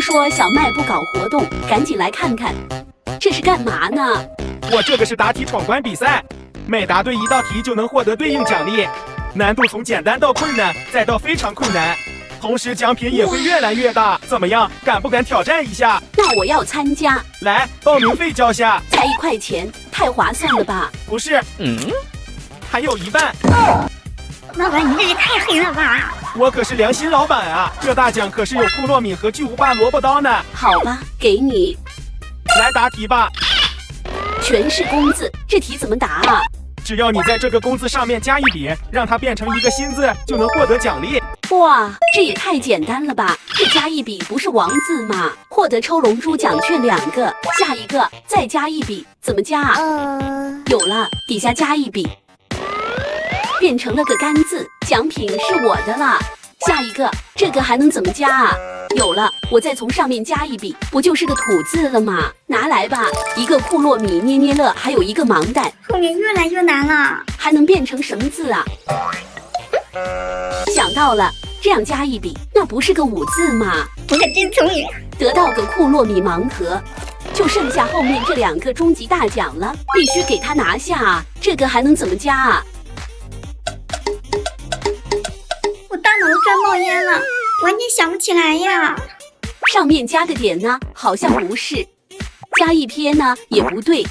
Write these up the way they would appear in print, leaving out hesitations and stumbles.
说小卖部搞活动，赶紧来看看。这是干嘛呢？我这个是答题闯关比赛，每答对1道题就能获得对应奖励，难度从简单到困难，再到非常困难，同时奖品也会越来越大。怎么样，敢不敢挑战一下？那我要参加。来，报名费交下。才1块钱，太划算了吧？不是，还有一半。老板，你这也太黑了吧！我可是良心老板啊，这大奖可是有库洛米和巨无霸萝卜刀呢。好吧，给你。来答题吧。全是工字，这题怎么答啊？只要你在这个工字上面加一笔，让它变成一个新字，就能获得奖励。哇，这也太简单了吧！这加一笔不是王字吗？获得抽龙珠奖券2个，下一个再加一笔，怎么加啊？有了，底下加一笔，变成了个干字，奖品是我的了。下一个，这个还能怎么加啊？有了，我再从上面加一笔，不就是个土字了吗？拿来吧，一个库洛米捏捏乐，还有一个盲袋。后面越来越难了，还能变成什么字啊？想到了，这样加一笔，那不是个5字吗？我可真聪明，得到个库洛米盲盒，就剩下后面这2个终极大奖了，必须给他拿下啊！这个还能怎么加啊？我大脑都快冒烟了，完全想不起来呀。上面加个点呢，好像不是；加一撇呢，也不对。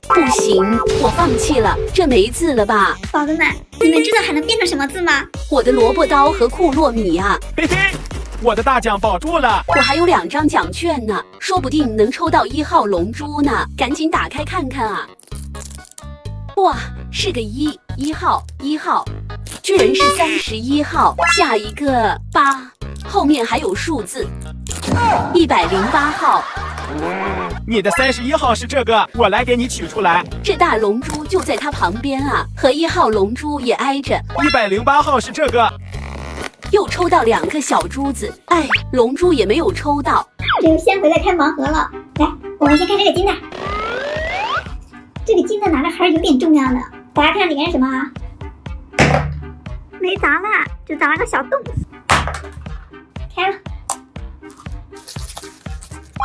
不行，我放弃了，这没字了吧？宝子们，你们知道还能变成什么字吗？我的萝卜刀和库洛米啊！嘿嘿，我的大奖保住了！我还有2张奖券呢，说不定能抽到1号龙珠呢，赶紧打开看看啊！哇，是个1号，居然是31号，下一个8，后面还有数字，108号。你的31号是这个，我来给你取出来。这大龙珠就在它旁边啊，和1号龙珠也挨着。108号是这个，又抽到2个小珠子，哎，龙珠也没有抽到。只有先回来开盲盒了。来，我们先看这个金的。这个金的拿着还是有点重量的，大家看里面是什么啊？没砸了，就砸了个小洞。开了。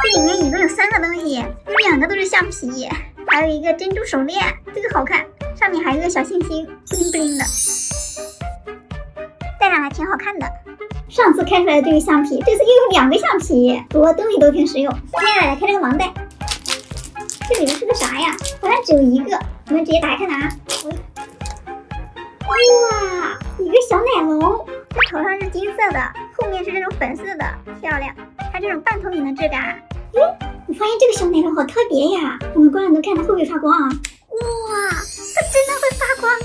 这里面一共有3个东西，有2个都是橡皮，还有一个珍珠手链，这个好看，上面还有一个小星星，布灵布灵的，戴上还挺好看的。上次开出来的这个橡皮，这次又有2个橡皮，不过东西都挺实用。接下来开这个盲袋，这里面是个啥呀？好像只有1个，我们直接打开看看啊。哇，一个小奶龙，它头上是金色的，后面是这种粉色的，漂亮。它这种半透明的质感。我发现这个小奶龙好特别呀！我们光能看它会不会发光啊？哇，它真的会发光哎！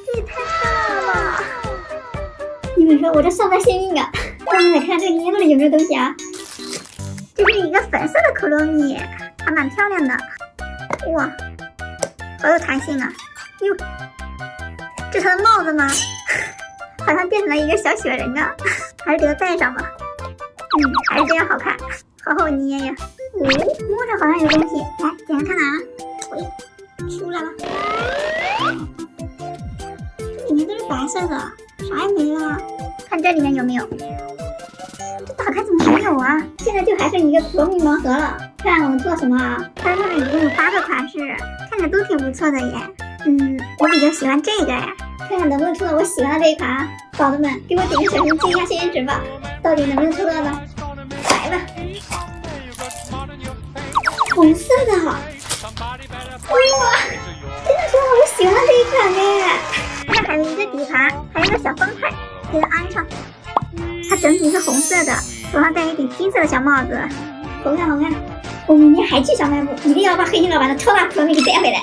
这也太漂亮了吧！你们说我这算不算幸运啊？让我们来看这个捏里有没有东西啊？这是一个粉色的可乐米，还蛮漂亮的。哇，好有弹性啊！哟，这是它的帽子吗？好像变成了一个小雪人啊！还是给它戴上吧。还是这样好看，好好捏呀。摸着好像有东西，来点开看看啊。出来了，这里面都是白色的，啥也没了。看这里面有没有？这打开怎么没有啊？现在就还剩一个可米盲盒了。看我们做什么啊？它上面一共有8个款式，看着都挺不错的耶。我比较喜欢这个呀，看看能不能抽到我喜欢的这一款啊。宝子们，给我点个小心心压仙人指吧，到底能不能抽到呢？来吧，红色的，哇，真的是我喜欢的这一款耶！这还有一个底盘，还有一个小风台，给它安上。它整体是红色的，头上戴一顶金色的小帽子，好看好看。我明天还去小卖部，一定要把黑心老板的超大可米给带回来。